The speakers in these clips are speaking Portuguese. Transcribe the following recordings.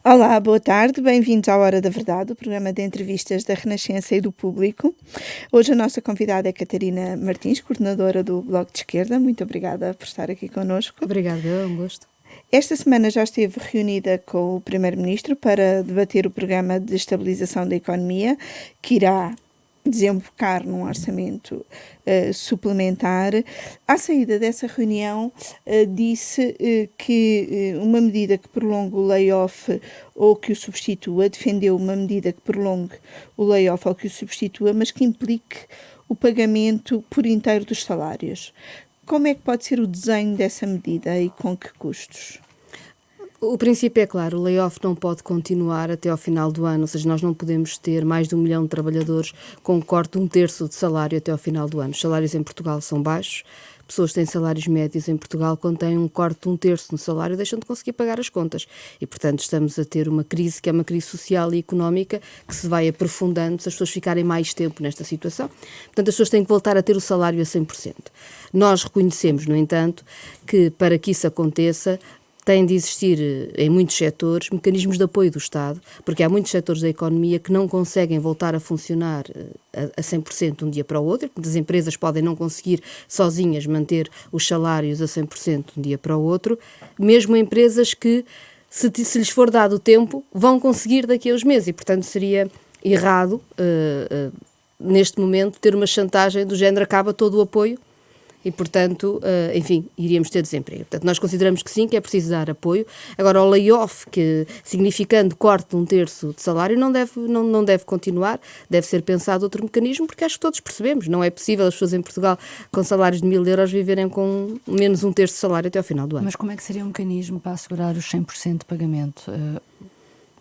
Olá, boa tarde, bem-vindos à Hora da Verdade, o programa de entrevistas da Renascença e do Público. Hoje a nossa convidada é Catarina Martins, coordenadora do Bloco de Esquerda. Muito obrigada por estar aqui connosco. Obrigada, é um gosto. Esta semana já esteve reunida com o Primeiro-Ministro para debater o programa de estabilização da economia, que irá desembocar num orçamento suplementar. À saída dessa reunião, disse que uma medida que prolongue o layoff ou que o substitua, defendeu uma medida que prolongue o layoff ou que o substitua, mas que implique o pagamento por inteiro dos salários. Como é que pode ser o desenho dessa medida e com que custos? O princípio é claro, o layoff não pode continuar até ao final do ano, ou seja, nós não podemos ter mais de 1 milhão de trabalhadores com um corte de 1/3 de salário até ao final do ano. Os salários em Portugal são baixos, pessoas que têm salários médios em Portugal, quando têm um corte de 1/3 no salário, deixam de conseguir pagar as contas. E, portanto, estamos a ter uma crise que é uma crise social e económica que se vai aprofundando se as pessoas ficarem mais tempo nesta situação. Portanto, as pessoas têm que voltar a ter o salário a 100%. Nós reconhecemos, no entanto, que para que isso aconteça, têm de existir, em muitos setores, mecanismos de apoio do Estado, porque há muitos setores da economia que não conseguem voltar a funcionar a 100% de um dia para o outro, porque as empresas podem não conseguir sozinhas manter os salários a 100% de um dia para o outro, mesmo empresas que, se lhes for dado o tempo, vão conseguir daqui a uns meses, e portanto seria errado, neste momento, ter uma chantagem do género acaba todo o apoio, e, portanto, enfim, iríamos ter desemprego. Portanto, nós consideramos que sim, que é preciso dar apoio. Agora, o layoff, que significando corte de 1/3 de salário, não deve continuar, deve ser pensado outro mecanismo, porque acho que todos percebemos, não é possível as pessoas em Portugal com salários de 1.000 euros viverem com menos 1/3 de salário até ao final do ano. Mas como é que seria um mecanismo para assegurar os 100% de pagamento?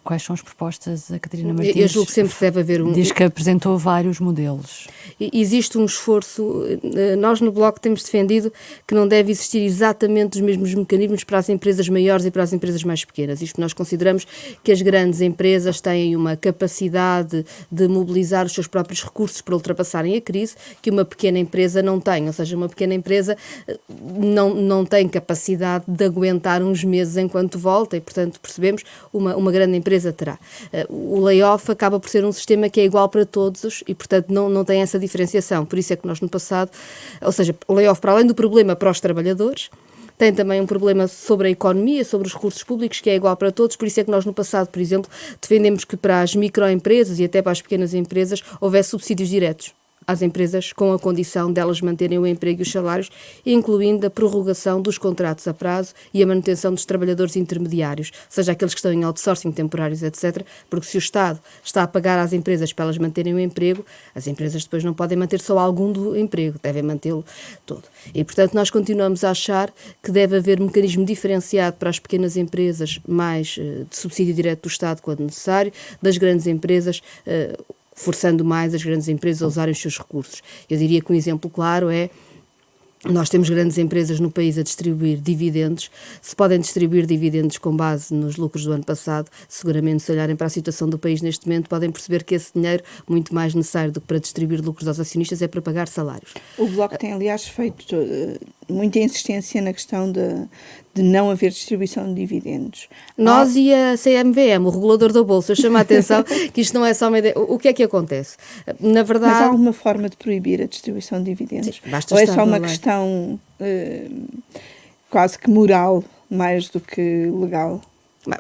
Quais são as propostas? A Catarina Martins Eu julgo que sempre deve haver diz que apresentou vários modelos. Existe um esforço, nós no Bloco temos defendido que não deve existir exatamente os mesmos mecanismos para as empresas maiores e para as empresas mais pequenas. Isto nós consideramos que as grandes empresas têm uma capacidade de mobilizar os seus próprios recursos para ultrapassarem a crise, que uma pequena empresa não tem. Ou seja, uma pequena empresa não tem capacidade de aguentar uns meses enquanto volta e, portanto, percebemos, uma grande empresa terá. O layoff acaba por ser um sistema que é igual para todos e, portanto, não tem essa diferenciação. Por isso é que nós no passado, ou seja, o layoff, para além do problema para os trabalhadores, tem também um problema sobre a economia, sobre os recursos públicos, que é igual para todos. Por isso é que nós no passado, por exemplo, defendemos que para as microempresas e até para as pequenas empresas houvesse subsídios diretos às empresas com a condição delas manterem o emprego e os salários, incluindo a prorrogação dos contratos a prazo e a manutenção dos trabalhadores intermediários, seja aqueles que estão em outsourcing, temporários, etc., porque se o Estado está a pagar às empresas para elas manterem o emprego, as empresas depois não podem manter só algum do emprego, devem mantê-lo todo. E, portanto, nós continuamos a achar que deve haver um mecanismo diferenciado para as pequenas empresas, mais de subsídio direto do Estado quando necessário, das grandes empresas, forçando mais as grandes empresas a usarem os seus recursos. Eu diria que um exemplo claro é: nós temos grandes empresas no país a distribuir dividendos. Se podem distribuir dividendos com base nos lucros do ano passado, seguramente, se olharem para a situação do país neste momento, podem perceber que esse dinheiro, muito mais necessário do que para distribuir lucros aos acionistas, é para pagar salários. O Bloco tem, aliás, feito muita insistência na questão de não haver distribuição de dividendos. Nós e a CMVM, o regulador da Bolsa, eu chamo a atenção que isto não é só uma ideia. O que é que acontece? Na verdade... Mas há alguma forma de proibir a distribuição de dividendos? Sim, basta ou é estar só uma na lei. questão quase que moral, mais do que legal?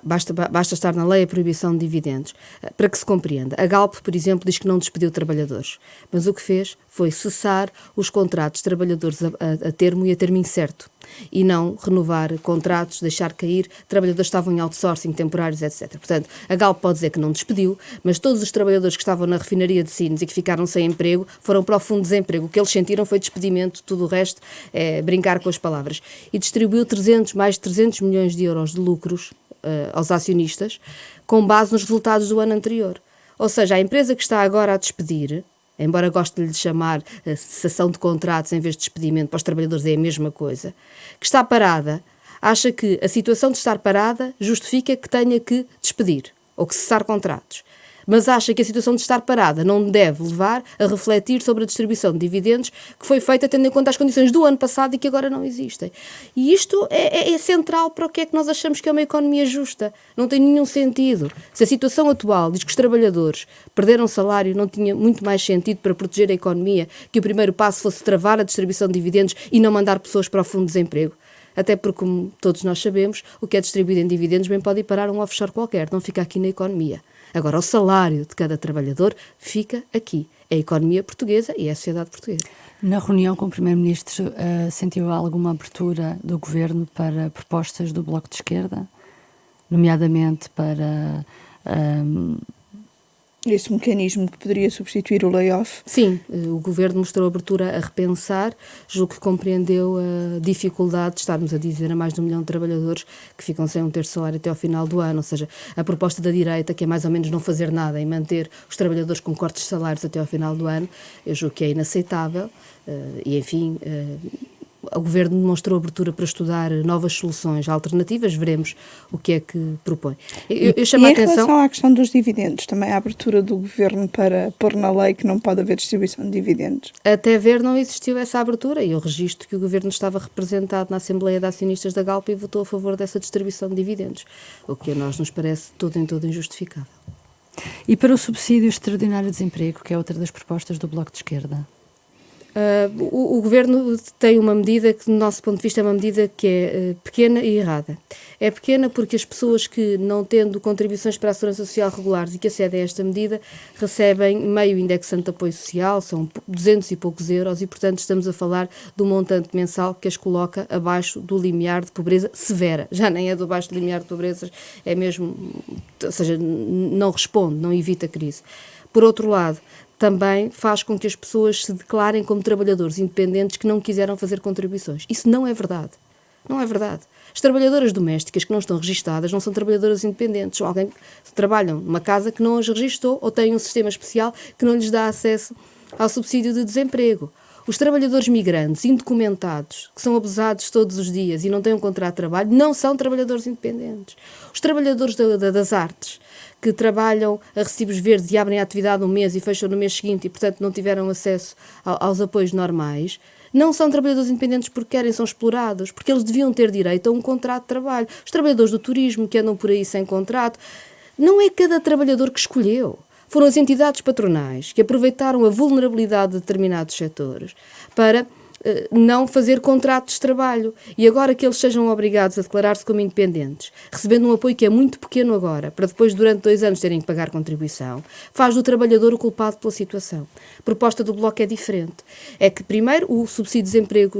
Basta estar na lei a proibição de dividendos. Para que se compreenda, a Galp, por exemplo, diz que não despediu trabalhadores, mas o que fez foi cessar os contratos de trabalhadores a termo e a termo incerto, e não renovar contratos, deixar cair trabalhadores que estavam em outsourcing, temporários, etc. Portanto, a Galp pode dizer que não despediu, mas todos os trabalhadores que estavam na refinaria de Sines e que ficaram sem emprego foram para o fundo de desemprego. O que eles sentiram foi despedimento, tudo o resto é brincar com as palavras. E distribuiu mais de 300 milhões de euros de lucros aos acionistas, com base nos resultados do ano anterior. Ou seja, a empresa que está agora a despedir, embora goste de lhe chamar cessação de contratos em vez de despedimento, para os trabalhadores é a mesma coisa, que está parada, acha que a situação de estar parada justifica que tenha que despedir ou que cessar contratos. mas acha que a situação de estar parada não deve levar a refletir sobre a distribuição de dividendos que foi feita tendo em conta as condições do ano passado e que agora não existem. E isto é central para o que é que nós achamos que é uma economia justa. Não tem nenhum sentido. Se a situação atual diz que os trabalhadores perderam salário, não tinha muito mais sentido para proteger a economia que o primeiro passo fosse travar a distribuição de dividendos e não mandar pessoas para o fundo de desemprego. Até porque, como todos nós sabemos, o que é distribuído em dividendos bem pode ir parar a um offshore qualquer, não fica aqui na economia. Agora, o salário de cada trabalhador fica aqui. É a economia portuguesa e é a sociedade portuguesa. Na reunião com o Primeiro-Ministro, sentiu alguma abertura do Governo para propostas do Bloco de Esquerda? Nomeadamente para... Esse mecanismo que poderia substituir o layoff? Sim, o Governo mostrou abertura a repensar, julgo que compreendeu a dificuldade de estarmos a dizer a mais de 1 milhão de trabalhadores que ficam sem um terço de salário até ao final do ano, ou seja, a proposta da direita, que é mais ou menos não fazer nada e manter os trabalhadores com cortes de salários até ao final do ano, eu julgo que é inaceitável e, enfim... O Governo demonstrou abertura para estudar novas soluções alternativas, veremos o que é que propõe. Eu chamo a atenção... Em relação à questão dos dividendos, também há abertura do Governo para pôr na lei que não pode haver distribuição de dividendos? Até ver não existiu essa abertura e eu registro que o Governo estava representado na Assembleia de Acionistas da Galp e votou a favor dessa distribuição de dividendos, o que a nós nos parece todo em todo injustificável. E para o subsídio extraordinário de desemprego, que é outra das propostas do Bloco de Esquerda? O Governo tem uma medida que, do nosso ponto de vista, é uma medida que é pequena e errada. É pequena porque as pessoas que, não tendo contribuições para a Segurança Social regulares e que acedem a esta medida, recebem meio indexante de apoio social, são 200 e poucos euros e, portanto, estamos a falar de um montante mensal que as coloca abaixo do limiar de pobreza severa. Já nem é do abaixo do limiar de pobreza, é mesmo, ou seja, não responde, não evita a crise. Por outro lado, também faz com que as pessoas se declarem como trabalhadores independentes que não quiseram fazer contribuições. Isso não é verdade. Não é verdade. As trabalhadoras domésticas que não estão registadas não são trabalhadoras independentes, são alguém que trabalham numa casa que não as registou ou tem um sistema especial que não lhes dá acesso ao subsídio de desemprego. Os trabalhadores migrantes indocumentados, que são abusados todos os dias e não têm um contrato de trabalho, não são trabalhadores independentes. Os trabalhadores das artes, que trabalham a recibos verdes e abrem a atividade um mês e fecham no mês seguinte e, portanto, não tiveram acesso aos apoios normais, não são trabalhadores independentes porque querem, são explorados, porque eles deviam ter direito a um contrato de trabalho. Os trabalhadores do turismo que andam por aí sem contrato, não é cada trabalhador que escolheu. Foram as entidades patronais que aproveitaram a vulnerabilidade de determinados setores para não fazer contratos de trabalho e agora que eles sejam obrigados a declarar-se como independentes, recebendo um apoio que é muito pequeno agora, para depois durante 2 anos terem que pagar contribuição, faz do trabalhador o culpado pela situação. A proposta do Bloco é diferente. É que primeiro o subsídio de desemprego,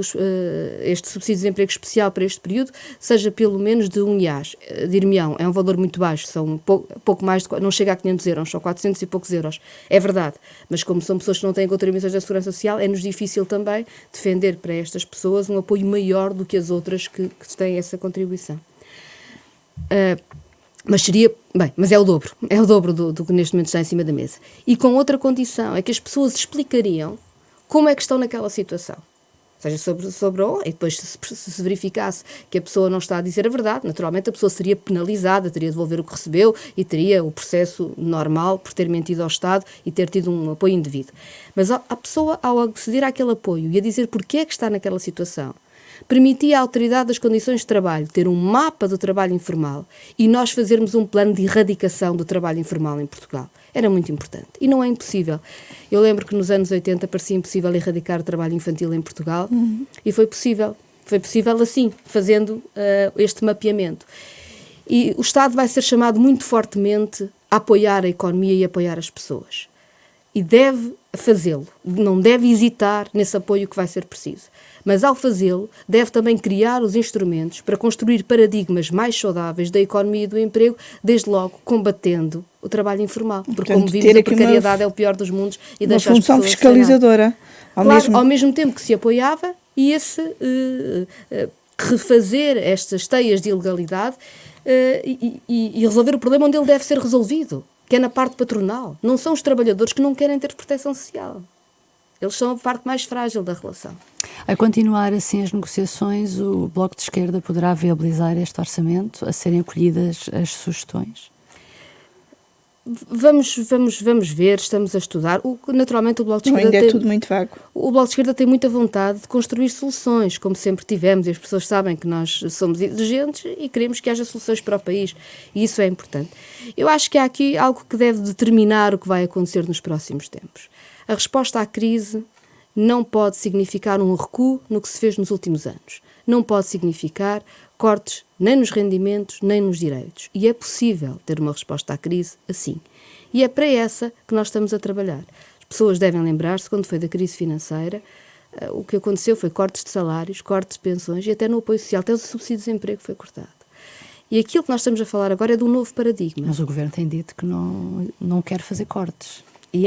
este subsídio de desemprego especial para este período, seja pelo menos de 1 IAS. Dir-me-ão, é um valor muito baixo, são pouco mais de, não chega a 500 euros, são 400 e poucos euros. É verdade, mas como são pessoas que não têm contribuições da Segurança Social, é-nos difícil também defender para estas pessoas um apoio maior do que as outras que têm essa contribuição. Mas seria, bem, mas é o dobro do que neste momento está em cima da mesa. E com outra condição, é que as pessoas explicariam como é que estão naquela situação. Ou seja, e depois se verificasse que a pessoa não está a dizer a verdade, naturalmente a pessoa seria penalizada, teria de devolver o que recebeu e teria o processo normal por ter mentido ao Estado e ter tido um apoio indevido. Mas a pessoa, ao aceder àquele apoio e a dizer porque é que está naquela situação, permitia à Autoridade das Condições de Trabalho ter um mapa do trabalho informal e nós fazermos um plano de erradicação do trabalho informal em Portugal. Era muito importante. E não é impossível. Eu lembro que nos anos 80 parecia impossível erradicar o trabalho infantil em Portugal e foi possível. Foi possível assim, fazendo este mapeamento. E o Estado vai ser chamado muito fortemente a apoiar a economia e a apoiar as pessoas. E deve fazê-lo. Não deve hesitar nesse apoio que vai ser preciso. Mas, ao fazê-lo, deve também criar os instrumentos para construir paradigmas mais saudáveis da economia e do emprego, desde logo combatendo o trabalho informal. Porque, como vimos, a precariedade é o pior dos mundos e deixa as pessoas... Uma função fiscalizadora. Ao mesmo tempo que se apoiava, ia-se refazer estas teias de ilegalidade e resolver o problema onde ele deve ser resolvido, que é na parte patronal. Não são os trabalhadores que não querem ter proteção social. Eles são a parte mais frágil da relação. A continuar assim as negociações, o Bloco de Esquerda poderá viabilizar este orçamento, a serem acolhidas as sugestões? Vamos ver, estamos a estudar. Naturalmente o Bloco de Esquerda ainda é tudo muito vago. O Bloco de Esquerda tem muita vontade de construir soluções, como sempre tivemos, e as pessoas sabem que nós somos exigentes e queremos que haja soluções para o país, e isso é importante. Eu acho que há aqui algo que deve determinar o que vai acontecer nos próximos tempos. A resposta à crise não pode significar um recuo no que se fez nos últimos anos. Não pode significar cortes nem nos rendimentos, nem nos direitos. E é possível ter uma resposta à crise assim. E é para essa que nós estamos a trabalhar. As pessoas devem lembrar-se, quando foi da crise financeira, o que aconteceu foi cortes de salários, cortes de pensões e até no apoio social, até o subsídio de desemprego foi cortado. E aquilo que nós estamos a falar agora é de um novo paradigma. Mas o Governo tem dito que não quer fazer cortes.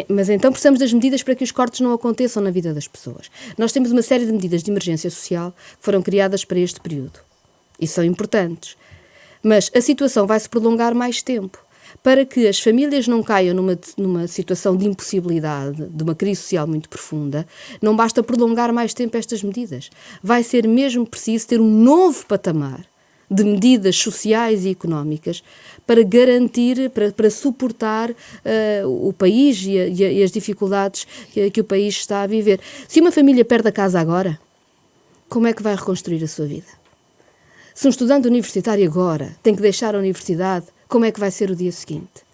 Mas então precisamos das medidas para que os cortes não aconteçam na vida das pessoas. Nós temos uma série de medidas de emergência social que foram criadas para este período. E são importantes. Mas a situação vai se prolongar mais tempo. Para que as famílias não caiam numa situação de impossibilidade, de uma crise social muito profunda, não basta prolongar mais tempo estas medidas. Vai ser mesmo preciso ter um novo patamar de medidas sociais e económicas para garantir, para suportar o país e as dificuldades que o país está a viver. Se uma família perde a casa agora, como é que vai reconstruir a sua vida? Se um estudante universitário agora tem que deixar a universidade, como é que vai ser o dia seguinte?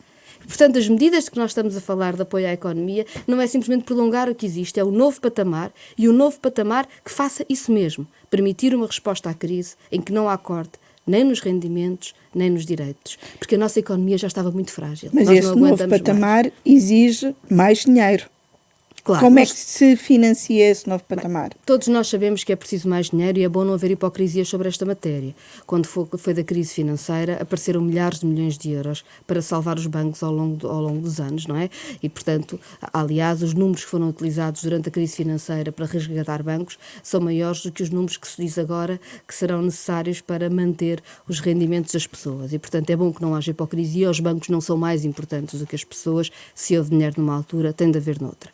Portanto, as medidas de que nós estamos a falar de apoio à economia não é simplesmente prolongar o que existe, é o novo patamar, e o novo patamar que faça isso mesmo, permitir uma resposta à crise em que não há corte nem nos rendimentos, nem nos direitos, porque a nossa economia já estava muito frágil. Mas nós esse não novo aguentamos patamar mais. exige mais dinheiro. Claro, Como é que se financia esse novo patamar? Todos nós sabemos que é preciso mais dinheiro e é bom não haver hipocrisias sobre esta matéria. Quando foi da crise financeira, apareceram milhares de milhões de euros para salvar os bancos ao longo dos anos, não é? E, portanto, aliás, os números que foram utilizados durante a crise financeira para resgatar bancos são maiores do que os números que se diz agora que serão necessários para manter os rendimentos das pessoas. E, portanto, é bom que não haja hipocrisia. Os bancos não são mais importantes do que as pessoas. Se houve dinheiro numa altura, tem de haver noutra.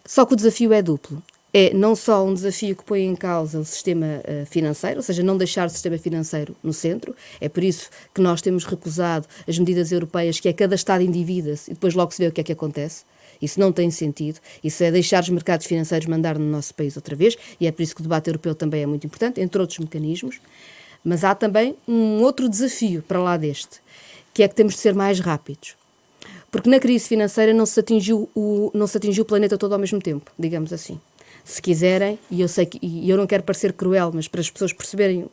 Só que o desafio é duplo. É não só um desafio que põe em causa o sistema financeiro, ou seja, não deixar o sistema financeiro no centro. É por isso que nós temos recusado as medidas europeias, que é cada Estado endivida-se e depois logo se vê o que é que acontece. Isso não tem sentido. Isso é deixar os mercados financeiros mandar no nosso país outra vez, e é por isso que o debate europeu também é muito importante, entre outros mecanismos. Mas há também um outro desafio para lá deste, que é que temos de ser mais rápidos. Porque na crise financeira não se atingiu o planeta todo ao mesmo tempo, digamos assim. Se quiserem, e eu sei que eu não quero parecer cruel, mas para as pessoas perceberem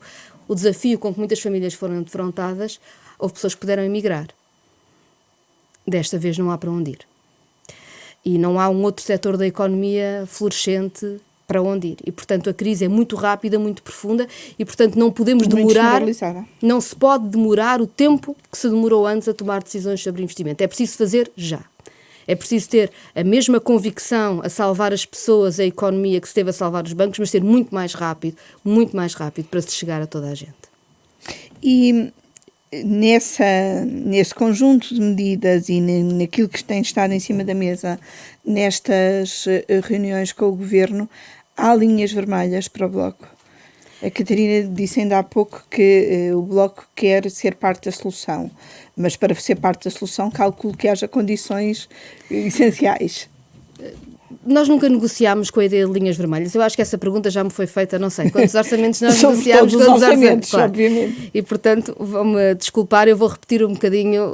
o desafio com que muitas famílias foram defrontadas, houve pessoas que puderam emigrar. Desta vez não há para onde ir. E não há um outro setor da economia florescente para onde ir. E, portanto, a crise é muito rápida, muito profunda e, portanto, não podemos demorar, não se pode demorar o tempo que se demorou antes a tomar decisões sobre investimento. É preciso fazer já. É preciso ter a mesma convicção a salvar as pessoas, a economia, que se teve a salvar os bancos, mas ser muito mais rápido para se chegar a toda a gente. E nesse conjunto de medidas e naquilo que tem estado em cima da mesa nestas reuniões com o Governo, há linhas vermelhas para o Bloco. A Catarina disse ainda há pouco que o Bloco quer ser parte da solução, mas para ser parte da solução calculo que haja condições essenciais. Nós nunca negociámos com a ideia de linhas vermelhas. Eu acho que essa pergunta já me foi feita, não sei, quantos orçamentos nós negociámos, todos os orçamentos, claro. Obviamente. E, portanto, vão-me desculpar, eu vou repetir um bocadinho.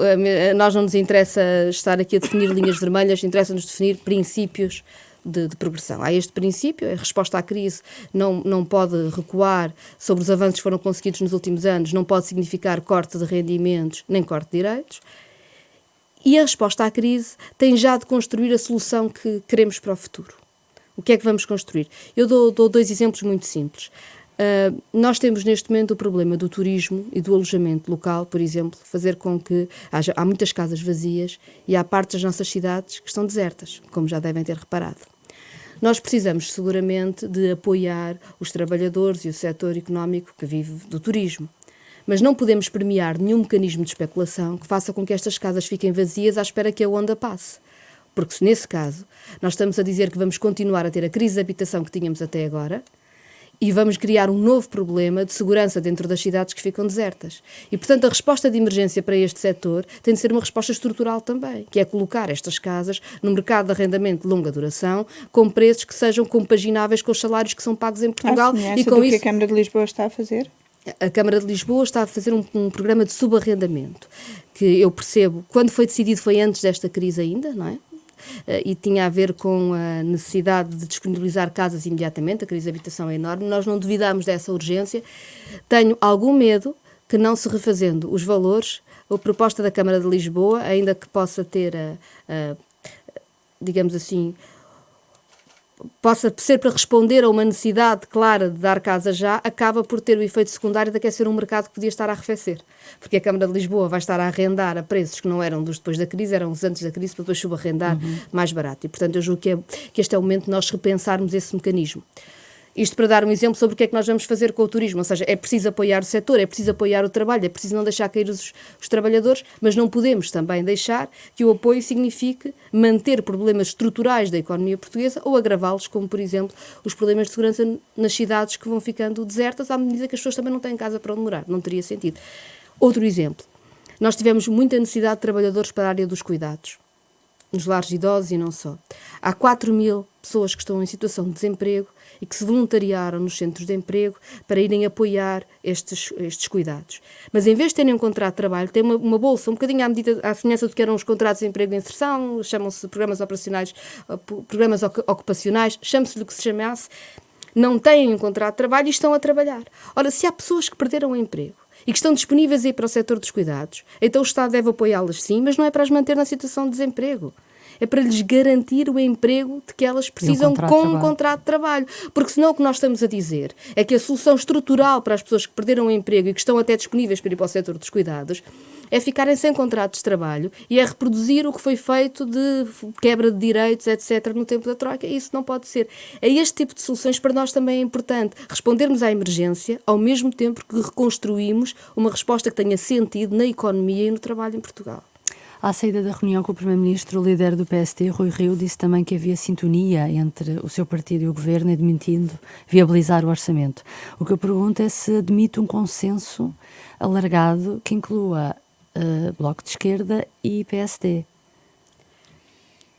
Nós não nos interessa estar aqui a definir linhas vermelhas, interessa-nos definir princípios de progressão. Há este princípio, a resposta à crise não pode recuar sobre os avanços que foram conseguidos nos últimos anos, não pode significar corte de rendimentos, nem corte de direitos. E a resposta à crise tem já de construir a solução que queremos para o futuro. O que é que vamos construir? Eu dou dois exemplos muito simples. Nós temos neste momento o problema do turismo e do alojamento local, por exemplo, fazer com que há muitas casas vazias e há partes das nossas cidades que estão desertas, como já devem ter reparado. Nós precisamos seguramente de apoiar os trabalhadores e o setor económico que vive do turismo. Mas não podemos premiar nenhum mecanismo de especulação que faça com que estas casas fiquem vazias à espera que a onda passe. Porque se nesse caso nós estamos a dizer que vamos continuar a ter a crise de habitação que tínhamos até agora E vamos criar um novo problema de segurança dentro das cidades que ficam desertas. E, portanto, a resposta de emergência para este setor tem de ser uma resposta estrutural também, que é colocar estas casas no mercado de arrendamento de longa duração, com preços que sejam compagináveis com os salários que são pagos em Portugal. E com isso, que a Câmara de Lisboa está a fazer? A Câmara de Lisboa está a fazer um programa de subarrendamento, que eu percebo, quando foi decidido foi antes desta crise ainda, não é? E tinha a ver com a necessidade de disponibilizar casas imediatamente, a crise de habitação é enorme, nós não duvidámos dessa urgência. Tenho algum medo que, não se refazendo os valores, a proposta da Câmara de Lisboa, ainda que possa ter, digamos assim, possa ser para responder a uma necessidade clara de dar casa já, acaba por ter o efeito secundário de aquecer um mercado que podia estar a arrefecer. Porque a Câmara de Lisboa vai estar a arrendar a preços que não eram dos depois da crise, eram os antes da crise, para depois subarrendar mais barato. E, portanto, eu julgo que este é o momento de nós repensarmos esse mecanismo. Isto para dar um exemplo sobre o que é que nós vamos fazer com o turismo, ou seja, é preciso apoiar o setor, é preciso apoiar o trabalho, é preciso não deixar cair os trabalhadores, mas não podemos também deixar que o apoio signifique manter problemas estruturais da economia portuguesa ou agravá-los, como, por exemplo, os problemas de segurança nas cidades que vão ficando desertas à medida que as pessoas também não têm casa para onde morar. Não teria sentido. Outro exemplo. Nós tivemos muita necessidade de trabalhadores para a área dos cuidados, nos lares de idosos e não só. Há 4.000 pessoas que estão em situação de desemprego e que se voluntariaram nos centros de emprego para irem apoiar estes cuidados. Mas em vez de terem um contrato de trabalho, têm uma bolsa, um bocadinho à semelhança do que eram os contratos de emprego de inserção, chamam-se programas operacionais, programas ocupacionais, chame-se-lhe o que se chamasse, não têm um contrato de trabalho e estão a trabalhar. Ora, se há pessoas que perderam o emprego e que estão disponíveis a ir para o setor dos cuidados, então o Estado deve apoiá-las sim, mas não é para as manter na situação de desemprego. É para lhes garantir o emprego de que elas precisam com um contrato de trabalho. Porque senão o que nós estamos a dizer é que a solução estrutural para as pessoas que perderam o emprego e que estão até disponíveis para ir para o setor dos cuidados é ficarem sem contratos de trabalho e é reproduzir o que foi feito de quebra de direitos, etc., no tempo da Troika. Isso não pode ser. É este tipo de soluções para nós também é importante. Respondermos à emergência ao mesmo tempo que reconstruímos uma resposta que tenha sentido na economia e no trabalho em Portugal. À saída da reunião com o Primeiro-Ministro, o líder do PSD, Rui Rio, disse também que havia sintonia entre o seu partido e o Governo, admitindo viabilizar o orçamento. O que eu pergunto é se admite um consenso alargado que inclua Bloco de Esquerda e PSD.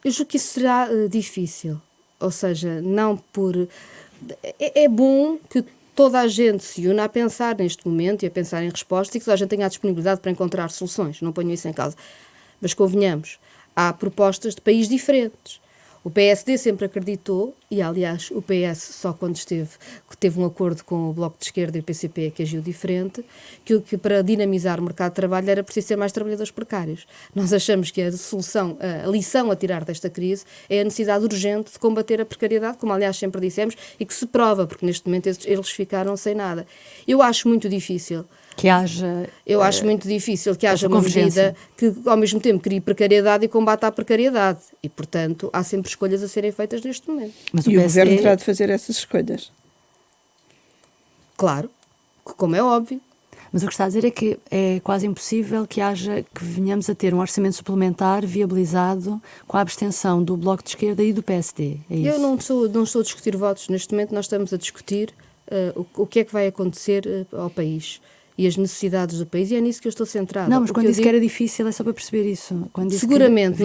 Eu julgo que isso será difícil. Ou seja, não por... É bom que toda a gente se una a pensar neste momento e a pensar em respostas e que toda a gente tenha a disponibilidade para encontrar soluções. Não ponho isso em causa. Mas convenhamos, há propostas de país diferentes. O PSD sempre acreditou, e aliás o PS só quando teve um acordo com o Bloco de Esquerda e o PCP é que agiu diferente, que para dinamizar o mercado de trabalho era preciso ter mais trabalhadores precários. Nós achamos que a solução, a lição a tirar desta crise é a necessidade urgente de combater a precariedade, como aliás sempre dissemos, e que se prova, porque neste momento eles ficaram sem nada. Eu acho muito difícil que haja uma medida que, ao mesmo tempo, crie precariedade e combata a precariedade. E, portanto, há sempre escolhas a serem feitas neste momento. Mas o Governo terá de fazer essas escolhas? Claro, como é óbvio. Mas o que está a dizer é que é quase impossível que venhamos a ter um orçamento suplementar viabilizado com a abstenção do Bloco de Esquerda e do PSD. É isso? Eu não estou a discutir votos. Neste momento nós estamos a discutir o que é que vai acontecer ao país e as necessidades do país, e é nisso que eu estou centrada. Não, mas quando disse que era difícil é só para perceber isso. Seguramente,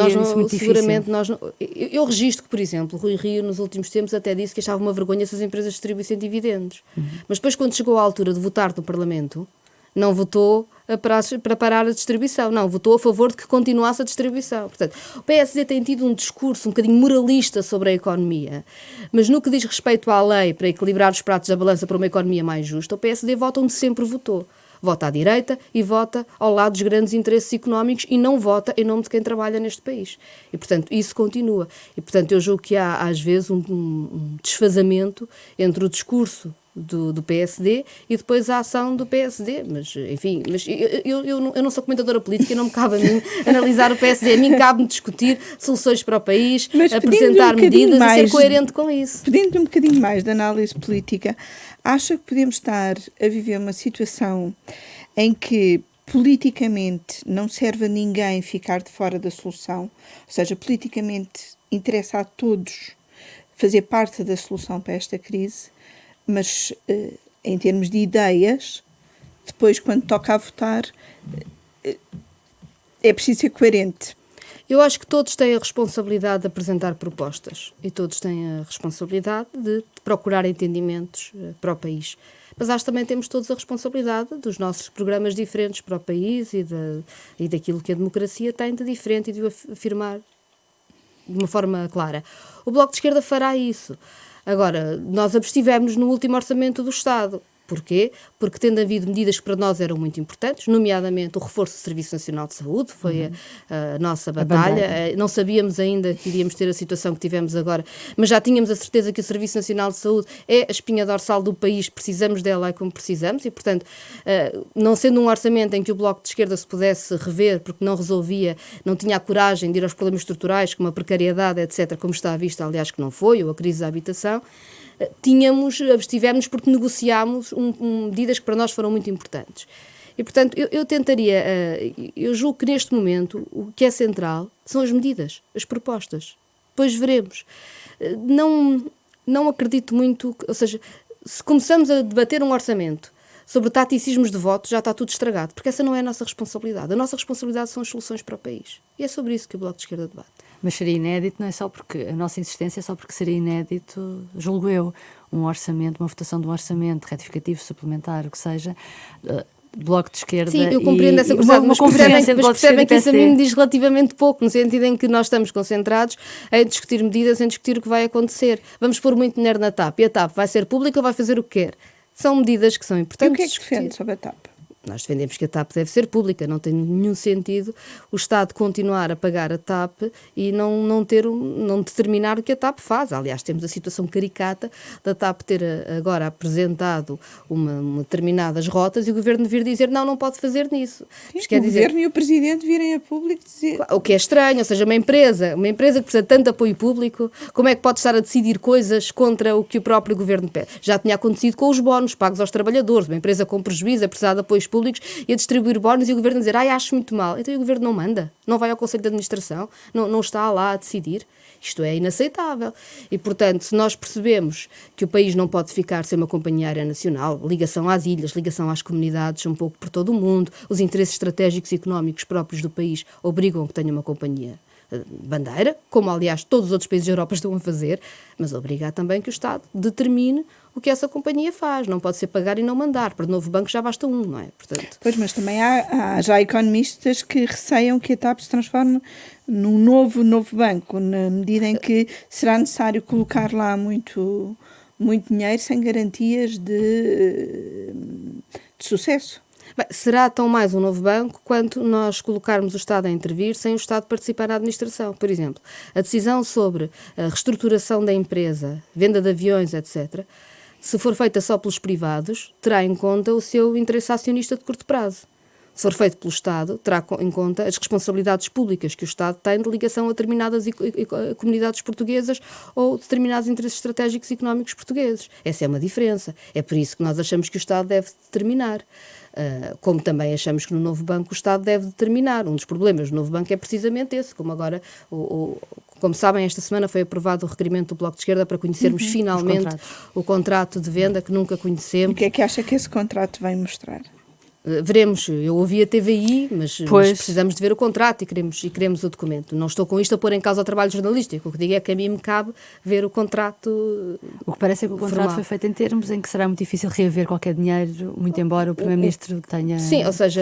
eu registro que, por exemplo, Rui Rio nos últimos tempos até disse que achava uma vergonha se as empresas distribuíssem dividendos. Mas depois, quando chegou à altura de votar no Parlamento, não votou para parar a distribuição, não, votou a favor de que continuasse a distribuição. Portanto, o PSD tem tido um discurso um bocadinho moralista sobre a economia, mas no que diz respeito à lei para equilibrar os pratos da balança para uma economia mais justa, o PSD vota onde sempre votou. Vota à direita e vota ao lado dos grandes interesses económicos e não vota em nome de quem trabalha neste país. E, portanto, isso continua. E, portanto, eu julgo que há, às vezes, um desfazamento entre o discurso do PSD e depois a ação do PSD, mas enfim, eu não sou comentadora política e não me cabe a mim analisar o PSD, a mim cabe-me discutir soluções para o país, apresentar medidas e ser coerente com isso. Pedindo um bocadinho mais de análise política, acha que podemos estar a viver uma situação em que politicamente não serve a ninguém ficar de fora da solução, ou seja, politicamente interessa a todos fazer parte da solução para esta crise, mas em termos de ideias, depois, quando toca a votar, é preciso ser coerente. Eu acho que todos têm a responsabilidade de apresentar propostas e todos têm a responsabilidade de procurar entendimentos para o país. Mas acho que também temos todos a responsabilidade dos nossos programas diferentes para o país e daquilo que a democracia tem de diferente e de o afirmar de uma forma clara. O Bloco de Esquerda fará isso. Agora, nós abstivemos no último orçamento do Estado. Porquê? Porque tendo havido medidas que para nós eram muito importantes, nomeadamente o reforço do Serviço Nacional de Saúde, foi a nossa batalha. Não sabíamos ainda que iríamos ter a situação que tivemos agora, mas já tínhamos a certeza que o Serviço Nacional de Saúde é a espinha dorsal do país, precisamos dela como precisamos e, portanto, não sendo um orçamento em que o Bloco de Esquerda se pudesse rever, porque não resolvia, não tinha a coragem de ir aos problemas estruturais, como a precariedade, etc., como está à vista, aliás, que não foi, ou a crise da habitação, abstivemos porque negociámos medidas que para nós foram muito importantes. E, portanto, eu tentaria, eu julgo que neste momento o que é central são as medidas, as propostas. Depois veremos. Não acredito muito, ou seja, se começamos a debater um orçamento sobre taticismos de voto, já está tudo estragado, porque essa não é a nossa responsabilidade. A nossa responsabilidade são as soluções para o país. E é sobre isso que o Bloco de Esquerda debate. Mas seria inédito, não é só porque a nossa insistência é só porque seria inédito, julgo eu, um orçamento, uma votação de um orçamento retificativo, suplementar, o que seja, Bloco de Esquerda. Sim, eu compreendo essa coisa, mas percebem que isso a mim me diz relativamente pouco, no sentido em que nós estamos concentrados em discutir medidas, em discutir o que vai acontecer. Vamos pôr muito dinheiro na TAP, e a TAP vai ser pública ou vai fazer o que quer? São medidas que são importantes. E o que é que defende sobre a TAP? Nós defendemos que a TAP deve ser pública, não tem nenhum sentido o Estado continuar a pagar a TAP e não determinar o que a TAP faz. Aliás, temos a situação caricata da TAP ter agora apresentado determinadas rotas e o Governo vir dizer não pode fazer nisso. Sim, o Governo e o Presidente virem a público dizer... O que é estranho, ou seja, uma empresa que precisa de tanto apoio público, como é que pode estar a decidir coisas contra o que o próprio Governo pede? Já tinha acontecido com os bónus pagos aos trabalhadores, uma empresa com prejuízo a precisar de apoios públicos e a distribuir bónus e o Governo a dizer, acho muito mal. Então o Governo não manda, não vai ao Conselho de Administração, não está lá a decidir. Isto é inaceitável. E, portanto, se nós percebemos que o país não pode ficar sem uma companhia aérea nacional, ligação às ilhas, ligação às comunidades, um pouco por todo o mundo, os interesses estratégicos e económicos próprios do país obrigam a que tenha uma companhia bandeira, como aliás todos os outros países da Europa estão a fazer, mas obrigar também que o Estado determine o que essa companhia faz. Não pode ser pagar e não mandar. Para o novo banco já basta um, não é? Portanto... Pois, mas também há já economistas que receiam que a TAP se transforme num novo banco, na medida em que será necessário colocar lá muito dinheiro sem garantias de sucesso. Bem, será tão mais um novo banco quanto nós colocarmos o Estado a intervir sem o Estado participar na administração. Por exemplo, a decisão sobre a reestruturação da empresa, venda de aviões, etc., se for feita só pelos privados, terá em conta o seu interesse acionista de curto prazo. Se for feito pelo Estado, terá em conta as responsabilidades públicas que o Estado tem de ligação a determinadas comunidades portuguesas ou determinados interesses estratégicos e económicos portugueses. Essa é uma diferença. É por isso que nós achamos que o Estado deve determinar. Como também achamos que no novo banco o Estado deve determinar. Um dos problemas do novo banco é precisamente esse, como agora, como sabem, esta semana foi aprovado o requerimento do Bloco de Esquerda para conhecermos finalmente o contrato de venda que nunca conhecemos. O que é que acha que esse contrato vem mostrar? Veremos, eu ouvi a TVI, mas precisamos de ver o contrato e queremos o documento. Não estou com isto a pôr em causa o trabalho jornalístico. O que digo é que a mim me cabe ver o contrato. O que parece é que o contrato formal foi feito em termos em que será muito difícil reaver qualquer dinheiro, muito embora o Primeiro-Ministro tenha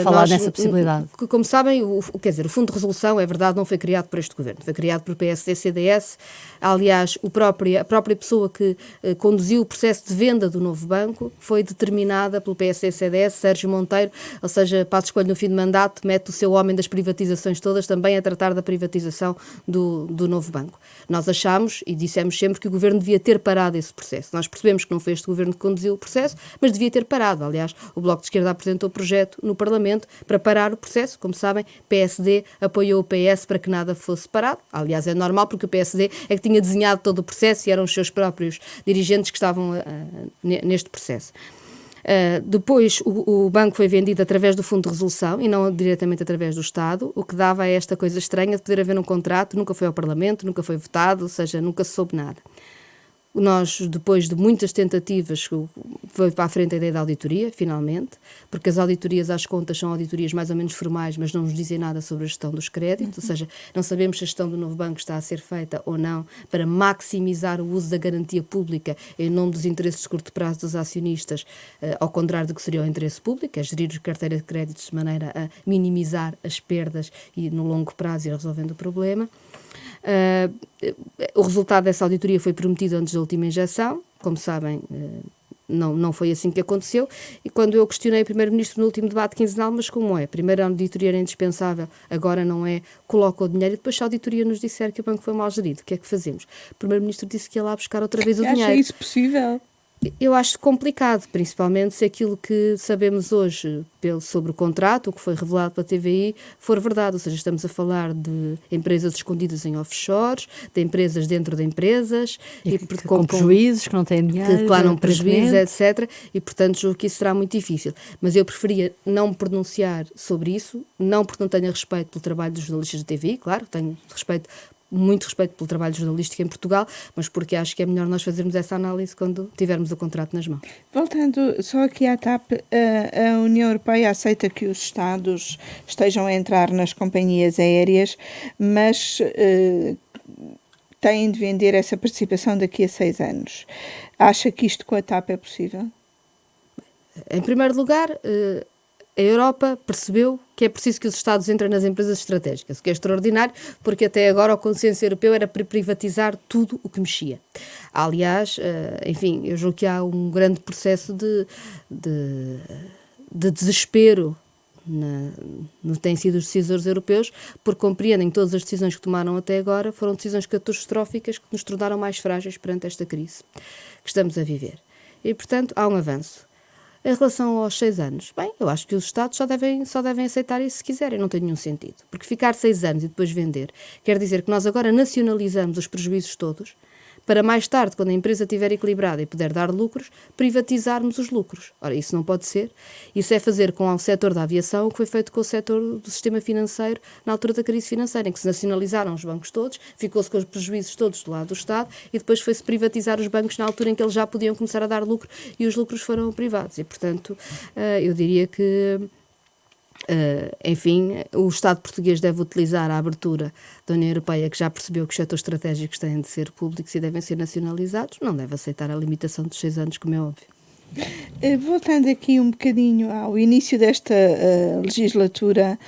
falado nessa possibilidade. Como sabem, o Fundo de Resolução, é verdade, não foi criado por este Governo, foi criado por PSD-CDS. Aliás, a própria pessoa que conduziu o processo de venda do novo banco foi determinada pelo PSD-CDS, Sérgio Monteiro. Ou seja, Passos Coelho no fim de mandato mete o seu homem das privatizações todas também a tratar da privatização do novo banco. Nós achamos e dissemos sempre que o Governo devia ter parado esse processo. Nós percebemos que não foi este Governo que conduziu o processo, mas devia ter parado. Aliás, o Bloco de Esquerda apresentou o projeto no Parlamento para parar o processo. Como sabem, PSD apoiou o PS para que nada fosse parado. Aliás, é normal porque o PSD é que tinha desenhado todo o processo e eram os seus próprios dirigentes que estavam neste processo. Depois o banco foi vendido através do Fundo de Resolução e não diretamente através do Estado, o que dava a esta coisa estranha de poder haver um contrato, nunca foi ao Parlamento, nunca foi votado, ou seja, nunca se soube nada. Nós, depois de muitas tentativas, foi para a frente a ideia da auditoria, finalmente, porque as auditorias às contas são auditorias mais ou menos formais, mas não nos dizem nada sobre a gestão dos créditos, ou seja, não sabemos se a gestão do novo banco está a ser feita ou não para maximizar o uso da garantia pública em nome dos interesses de curto prazo dos acionistas, ao contrário do que seria o interesse público, é gerir a carteira de créditos de maneira a minimizar as perdas e, no longo prazo, ir resolvendo o problema. O resultado dessa auditoria foi prometido antes da última injeção, como sabem, não foi assim que aconteceu, e quando eu questionei o Primeiro-Ministro no último debate quinzenal, mas como é? Primeiro a auditoria era indispensável, agora não é, coloca o dinheiro, e depois se a auditoria nos disser que o banco foi mal gerido, o que é que fazemos? O Primeiro-Ministro disse que ia lá buscar outra vez o dinheiro. Acha isso possível? Eu acho complicado, principalmente se aquilo que sabemos hoje sobre o contrato, o que foi revelado pela TVI, for verdade. Ou seja, estamos a falar de empresas escondidas em offshores, de empresas dentro de empresas. Com prejuízos, que não têm dinheiro. Que declaram prejuízos, etc. E, portanto, julgo que isso será muito difícil. Mas eu preferia não me pronunciar sobre isso, não porque não tenha respeito pelo trabalho dos jornalistas da TVI, claro, tenho muito respeito pelo trabalho jornalístico em Portugal, mas porque acho que é melhor nós fazermos essa análise quando tivermos o contrato nas mãos. Voltando só aqui à TAP, a União Europeia aceita que os Estados estejam a entrar nas companhias aéreas, mas têm de vender essa participação daqui a 6 anos. Acha que isto com a TAP é possível? Em primeiro lugar, a Europa percebeu que é preciso que os Estados entrem nas empresas estratégicas, o que é extraordinário, porque até agora o consenso europeu era para privatizar tudo o que mexia. Aliás, enfim, eu julgo que há um grande processo de desespero têm sido os decisores europeus, porque compreendem que todas as decisões que tomaram até agora foram decisões catastróficas que nos tornaram mais frágeis perante esta crise que estamos a viver. E, portanto, há um avanço. Em relação aos 6 anos, bem, eu acho que os Estados só devem aceitar isso se quiserem, não tem nenhum sentido. Porque ficar 6 anos e depois vender quer dizer que nós agora nacionalizamos os prejuízos todos, para mais tarde, quando a empresa estiver equilibrada e puder dar lucros, privatizarmos os lucros. Ora, isso não pode ser. Isso é fazer com o setor da aviação o que foi feito com o setor do sistema financeiro na altura da crise financeira, em que se nacionalizaram os bancos todos, ficou-se com os prejuízos todos do lado do Estado e depois foi-se privatizar os bancos na altura em que eles já podiam começar a dar lucro e os lucros foram privados. E, portanto, eu diria que enfim, o Estado português deve utilizar a abertura da União Europeia, que já percebeu que os setores estratégicos têm de ser públicos e devem ser nacionalizados, não deve aceitar a limitação dos 6 anos, como é óbvio. Voltando aqui um bocadinho ao início desta legislatura,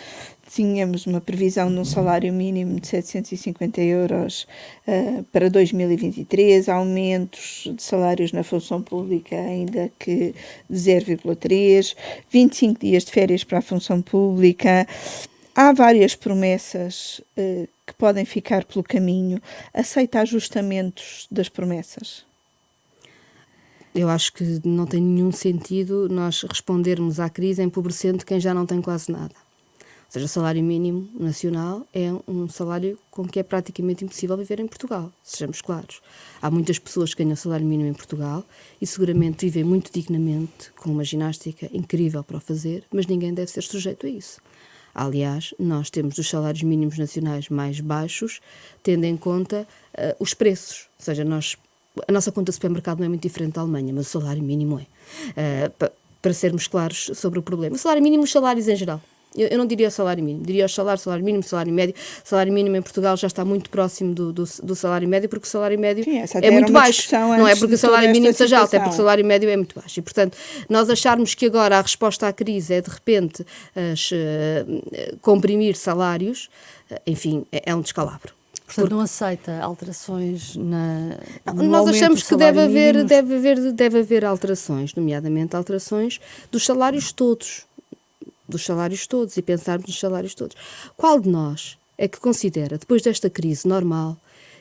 tínhamos uma previsão de um salário mínimo de 750 euros para 2023, aumentos de salários na função pública ainda que de 0,3, 25 dias de férias para a função pública. Há várias promessas que podem ficar pelo caminho. Aceita ajustamentos das promessas? Eu acho que não tem nenhum sentido nós respondermos à crise empobrecendo quem já não tem quase nada. Ou seja, o salário mínimo nacional é um salário com que é praticamente impossível viver em Portugal, sejamos claros. Há muitas pessoas que ganham salário mínimo em Portugal e seguramente vivem muito dignamente, com uma ginástica incrível para o fazer, mas ninguém deve ser sujeito a isso. Aliás, nós temos os salários mínimos nacionais mais baixos, tendo em conta os preços. Ou seja, a nossa conta de supermercado não é muito diferente da Alemanha, mas o salário mínimo é. Para sermos claros sobre o problema. O salário mínimo, os salários em geral. Eu não diria o salário mínimo, diria o salário mínimo, salário médio. O salário mínimo em Portugal já está muito próximo do salário médio, porque o salário médio é muito baixo. Não é porque o salário mínimo seja alto, é porque o salário médio é muito baixo. E, portanto, nós acharmos que agora a resposta à crise é, de repente, comprimir salários, enfim, é um descalabro. Portanto, não aceita alterações nós achamos que deve haver alterações, nomeadamente alterações dos salários todos. E pensarmos nos salários todos. Qual de nós é que considera, depois desta crise normal,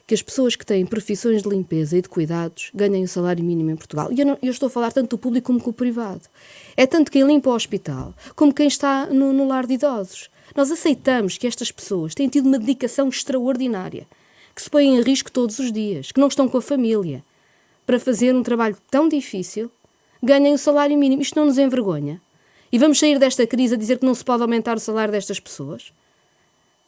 que as pessoas que têm profissões de limpeza e de cuidados ganhem o salário mínimo em Portugal? E eu estou a falar tanto do público como do privado. É tanto quem limpa o hospital como quem está no lar de idosos. Nós aceitamos que estas pessoas têm tido uma dedicação extraordinária, que se põem em risco todos os dias, que não estão com a família, para fazer um trabalho tão difícil, ganhem o salário mínimo. Isto não nos envergonha? E vamos sair desta crise a dizer que não se pode aumentar o salário destas pessoas?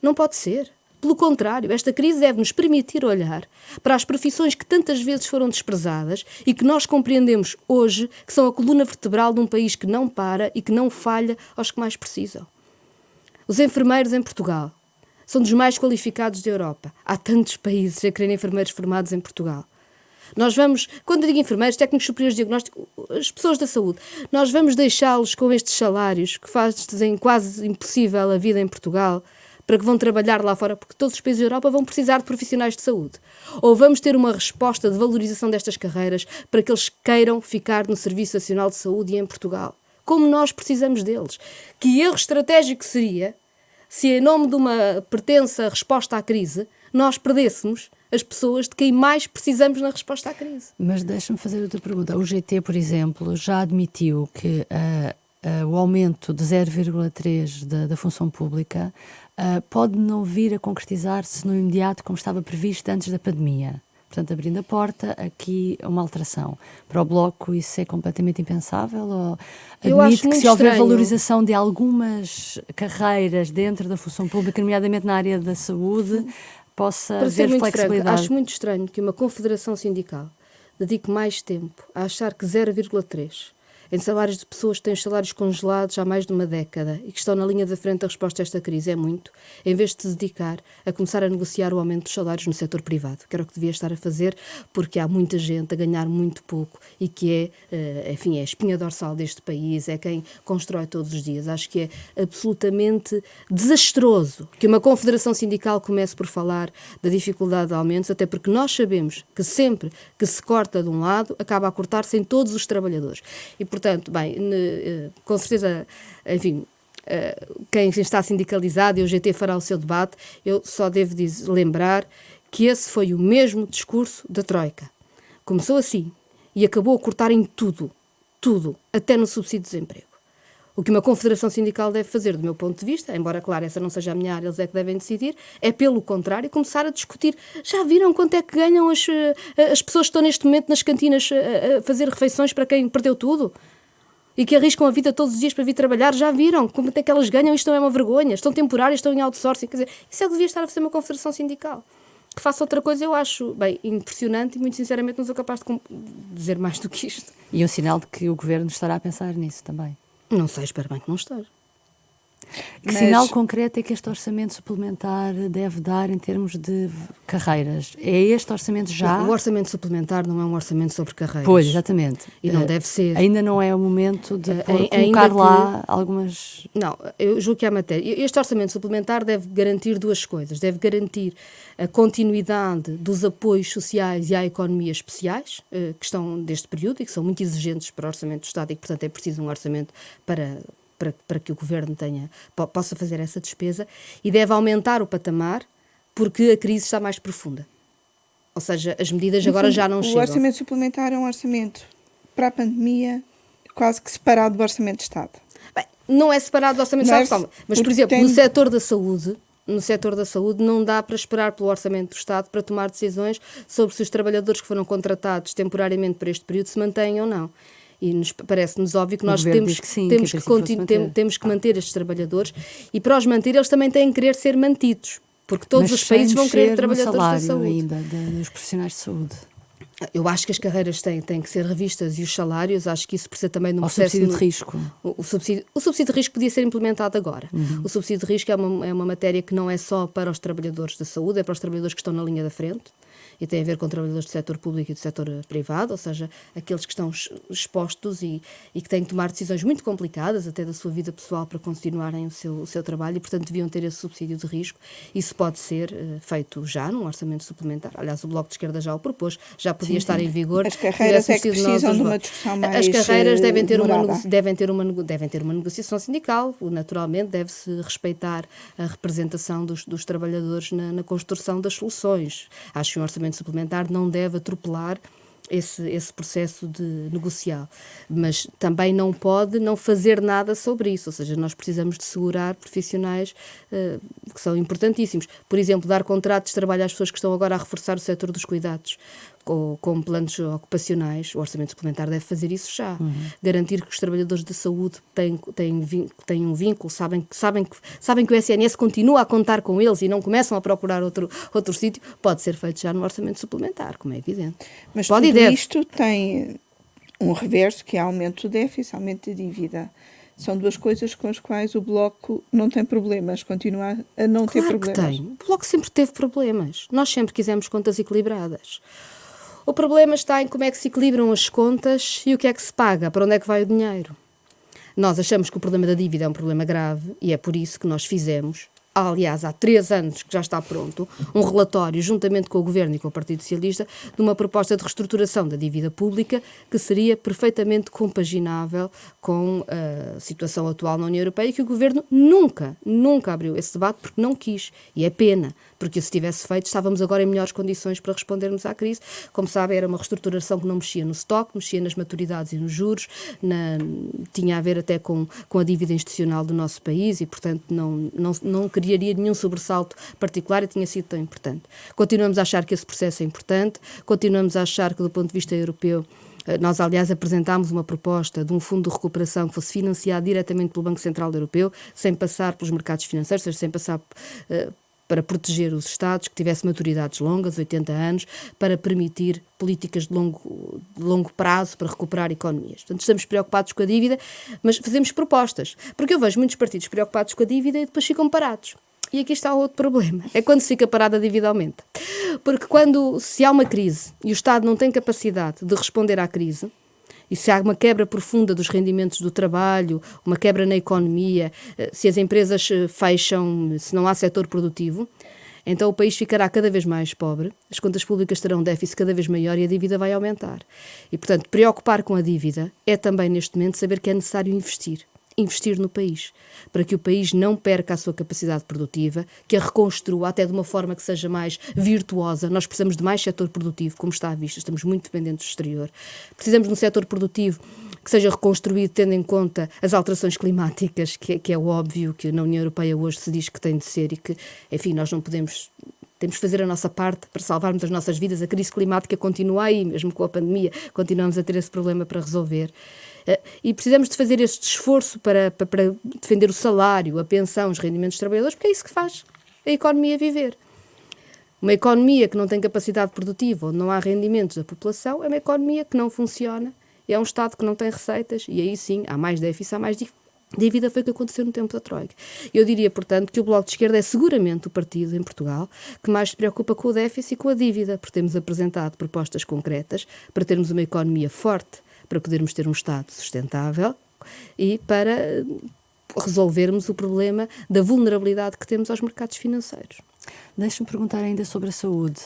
Não pode ser. Pelo contrário, esta crise deve nos permitir olhar para as profissões que tantas vezes foram desprezadas e que nós compreendemos hoje que são a coluna vertebral de um país que não para e que não falha aos que mais precisam. Os enfermeiros em Portugal são dos mais qualificados da Europa. Há tantos países a quererem enfermeiros formados em Portugal. Nós vamos, quando eu digo enfermeiros, técnicos superiores de diagnóstico, as pessoas da saúde, nós vamos deixá-los com estes salários que fazem quase impossível a vida em Portugal, para que vão trabalhar lá fora, porque todos os países da Europa vão precisar de profissionais de saúde. Ou vamos ter uma resposta de valorização destas carreiras para que eles queiram ficar no Serviço Nacional de Saúde e em Portugal, como nós precisamos deles. Que erro estratégico seria se, em nome de uma pertença resposta à crise, nós perdêssemos as pessoas de quem mais precisamos na resposta à crise. Mas deixa-me fazer outra pergunta. O GT, por exemplo, já admitiu que o aumento de 0,3 da função pública pode não vir a concretizar-se no imediato como estava previsto antes da pandemia. Portanto, abrindo a porta, aqui uma alteração. Para o Bloco isso é completamente impensável? Ou admite que se houver valorização de algumas carreiras dentro da função pública, nomeadamente na área da saúde, possa haver flexibilidade? Franco, acho muito estranho que uma confederação sindical dedique mais tempo a achar que 0,3 em salários de pessoas que têm os salários congelados há mais de uma década e que estão na linha da frente da resposta a esta crise é muito, em vez de se dedicar a começar a negociar o aumento dos salários no setor privado, que era o que devia estar a fazer, porque há muita gente a ganhar muito pouco e que é a espinha dorsal deste país, é quem constrói todos os dias. Acho que é absolutamente desastroso que uma confederação sindical comece por falar da dificuldade de aumentos, até porque nós sabemos que sempre que se corta de um lado, acaba a cortar-se em todos os trabalhadores. E, portanto, bem, com certeza, enfim, quem está sindicalizado e o GT fará o seu debate, eu só devo lembrar que esse foi o mesmo discurso da Troika. Começou assim e acabou a cortar em tudo, até no subsídio de desemprego. O que uma confederação sindical deve fazer, do meu ponto de vista, embora, claro, essa não seja a minha área, eles é que devem decidir, é, pelo contrário, começar a discutir. Já viram quanto é que ganham as pessoas que estão neste momento nas cantinas a fazer refeições para quem perdeu tudo? E que arriscam a vida todos os dias para vir trabalhar? Já viram quanto é que elas ganham? Isto não é uma vergonha. Estão temporárias, estão em outsourcing. Quer dizer, isso é o que devia estar a fazer uma confederação sindical. Que faça outra coisa, eu acho, bem, impressionante e, muito sinceramente, não sou capaz de dizer mais do que isto. E um sinal de que o Governo estará a pensar nisso também. Não sei, espero bem que não esteja. Que sinal concreto é que este orçamento suplementar deve dar em termos de carreiras? É este orçamento já? Não, o orçamento suplementar não é um orçamento sobre carreiras. Pois, exatamente. E não deve ser. Ainda não é o momento de colocar lá algumas... Não, eu julgo que há matéria. Este orçamento suplementar deve garantir duas coisas. Deve garantir a continuidade dos apoios sociais e à economia especiais, que estão deste período e que são muito exigentes para o orçamento do Estado e que, portanto, é preciso um orçamento para que o Governo possa fazer essa despesa, e deve aumentar o patamar porque a crise está mais profunda. Ou seja, as medidas agora já não chegam. O orçamento suplementar é um orçamento para a pandemia quase que separado do orçamento de Estado. Bem, não é separado do orçamento de Estado, mas, por exemplo, no setor da saúde não dá para esperar pelo orçamento do Estado para tomar decisões sobre se os trabalhadores que foram contratados temporariamente para este período se mantêm ou não. E parece-nos óbvio que nós temos que manter estes trabalhadores, e para os manter eles também têm que querer ser mantidos, porque todos os países vão querer trabalhadores da saúde. Ainda dos profissionais de saúde. Eu acho que as carreiras têm que ser revistas e os salários, acho que isso precisa também de um processo... O subsídio de risco. O subsídio de risco podia ser implementado agora. O subsídio de risco é uma matéria que não é só para os trabalhadores da saúde, é para os trabalhadores que estão na linha da frente. E tem a ver com trabalhadores do setor público e do setor privado, ou seja, aqueles que estão expostos e que têm que tomar decisões muito complicadas, até da sua vida pessoal, para continuarem o seu trabalho, e, portanto, deviam ter esse subsídio de risco. Isso pode ser feito já num orçamento suplementar. Aliás, o Bloco de Esquerda já o propôs, já podia estar em vigor. As carreiras é que precisam de uma discussão mais As carreiras devem ter uma negociação sindical, naturalmente deve-se respeitar a representação dos trabalhadores na construção das soluções. Acho que um orçamento suplementar não deve atropelar esse processo de negocial, mas também não pode não fazer nada sobre isso, ou seja, nós precisamos de segurar profissionais que são importantíssimos. Por exemplo, dar contratos de trabalho às pessoas que estão agora a reforçar o setor dos cuidados, com planos ocupacionais, o orçamento suplementar deve fazer isso já. Garantir que os trabalhadores da saúde têm um vínculo, sabem que o SNS continua a contar com eles e não começam a procurar outro sítio, pode ser feito já no orçamento suplementar, como é evidente. Mas pode tudo isto tem um reverso, que é aumento do déficit, aumento da dívida. São duas coisas com as quais o Bloco não tem problemas, continua a não ter problemas. Claro que tem. O Bloco sempre teve problemas. Nós sempre quisemos contas equilibradas. O problema está em como é que se equilibram as contas e o que é que se paga, para onde é que vai o dinheiro. Nós achamos que o problema da dívida é um problema grave e é por isso que nós fizemos, aliás, há 3 anos que já está pronto, um relatório, juntamente com o Governo e com o Partido Socialista, de uma proposta de reestruturação da dívida pública que seria perfeitamente compaginável com a situação atual na União Europeia e que o Governo nunca abriu esse debate porque não quis. E é pena, porque se tivesse feito, estávamos agora em melhores condições para respondermos à crise. Como sabe, era uma reestrutturação que não mexia no estoque, mexia nas maturidades e nos juros, tinha a ver até com a dívida institucional do nosso país e, portanto, não criaria nenhum sobressalto particular e tinha sido tão importante. Continuamos a achar que esse processo é importante, continuamos a achar que, do ponto de vista europeu, nós, aliás, apresentámos uma proposta de um fundo de recuperação que fosse financiado diretamente pelo Banco Central Europeu, sem passar pelos mercados financeiros, ou seja, sem passar para proteger os Estados, que tivesse maturidades longas, 80 anos, para permitir políticas de longo prazo para recuperar economias. Portanto, estamos preocupados com a dívida, mas fazemos propostas. Porque eu vejo muitos partidos preocupados com a dívida e depois ficam parados. E aqui está outro problema. É quando se fica parado, a dívida aumenta. Porque se há uma crise e o Estado não tem capacidade de responder à crise, e se há uma quebra profunda dos rendimentos do trabalho, uma quebra na economia, se as empresas fecham, se não há setor produtivo, então o país ficará cada vez mais pobre, as contas públicas terão um déficit cada vez maior e a dívida vai aumentar. E, portanto, preocupar com a dívida é também, neste momento, saber que é necessário investir no país, para que o país não perca a sua capacidade produtiva, que a reconstrua até de uma forma que seja mais virtuosa. Nós precisamos de mais setor produtivo, como está à vista, estamos muito dependentes do exterior. Precisamos de um setor produtivo que seja reconstruído tendo em conta as alterações climáticas, que é óbvio que na União Europeia hoje se diz que tem de ser e que, enfim, nós não podemos... Temos de fazer a nossa parte para salvarmos as nossas vidas. A crise climática continua aí, mesmo com a pandemia, continuamos a ter esse problema para resolver. E precisamos de fazer este esforço para defender o salário, a pensão, os rendimentos dos trabalhadores, porque é isso que faz a economia viver. Uma economia que não tem capacidade produtiva, onde não há rendimentos da população, é uma economia que não funciona, é um Estado que não tem receitas, e aí sim, há mais déficit, há mais dívida. Foi o que aconteceu no tempo da Troika. Eu diria, portanto, que o Bloco de Esquerda é seguramente o partido em Portugal que mais se preocupa com o déficit e com a dívida, porque temos apresentado propostas concretas para termos uma economia forte, para podermos ter um Estado sustentável e para resolvermos o problema da vulnerabilidade que temos aos mercados financeiros. Deixe-me perguntar ainda sobre a saúde.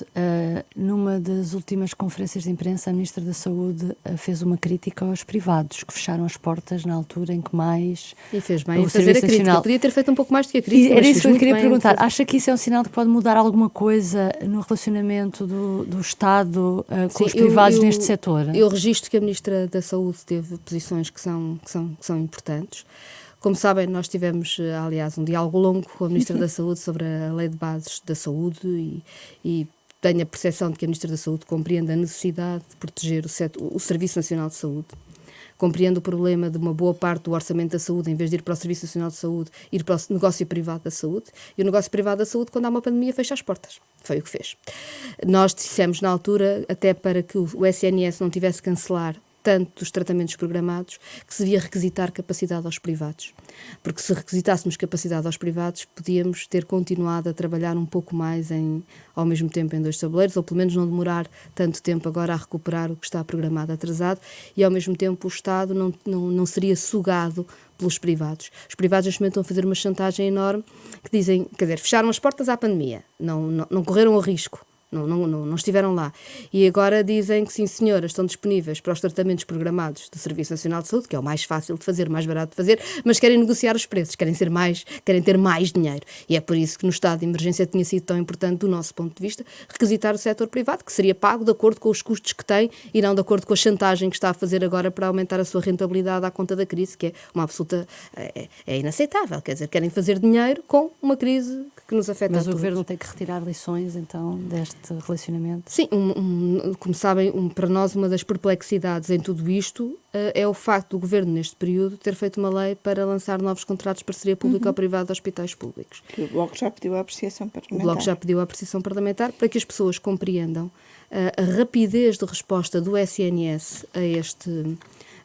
Numa das últimas conferências de imprensa, a Ministra da Saúde fez uma crítica aos privados, que fecharam as portas na altura em que mais... E fez bem a fazer a crítica. Podia ter feito um pouco mais do que a crítica. Era isso que eu queria perguntar. Acha que isso é um sinal que pode mudar alguma coisa no relacionamento do Estado com os privados neste setor? Eu registro que a Ministra da Saúde teve posições que são importantes. Como sabem, nós tivemos, aliás, um diálogo longo com a Ministra da Saúde sobre a Lei de Bases da Saúde e tenho a percepção de que a Ministra da Saúde compreende a necessidade de proteger o Serviço Nacional de Saúde. Compreende o problema de uma boa parte do orçamento da saúde, em vez de ir para o Serviço Nacional de Saúde, ir para o negócio privado da saúde. E o negócio privado da saúde, quando há uma pandemia, fecha as portas. Foi o que fez. Nós dissemos na altura, até para que o SNS não tivesse que cancelar tanto dos tratamentos programados, que se devia requisitar capacidade aos privados. Porque se requisitássemos capacidade aos privados, podíamos ter continuado a trabalhar um pouco mais ao mesmo tempo em 2 tabuleiros, ou pelo menos não demorar tanto tempo agora a recuperar o que está programado atrasado, e ao mesmo tempo o Estado não seria sugado pelos privados. Os privados neste momento estão a fazer uma chantagem enorme, que dizem, quer dizer, fecharam as portas à pandemia, não correram o risco. Não estiveram lá. E agora dizem que sim, senhoras, estão disponíveis para os tratamentos programados do Serviço Nacional de Saúde, que é o mais fácil de fazer, mais barato de fazer, mas querem negociar os preços, querem ter mais dinheiro. E é por isso que no estado de emergência tinha sido tão importante, do nosso ponto de vista, requisitar o setor privado, que seria pago de acordo com os custos que tem e não de acordo com a chantagem que está a fazer agora para aumentar a sua rentabilidade à conta da crise, que é uma absoluta... é inaceitável. Quer dizer, querem fazer dinheiro com uma crise que nos afeta a todos. Mas o Governo tem que retirar lições, então, deste este relacionamento? Sim, como sabem, para nós uma das perplexidades em tudo isto é o facto do Governo, neste período, ter feito uma lei para lançar novos contratos de parceria pública ou privada de hospitais públicos. O Bloco já pediu a apreciação parlamentar. O Bloco já pediu a apreciação parlamentar para que as pessoas compreendam a rapidez de resposta do SNS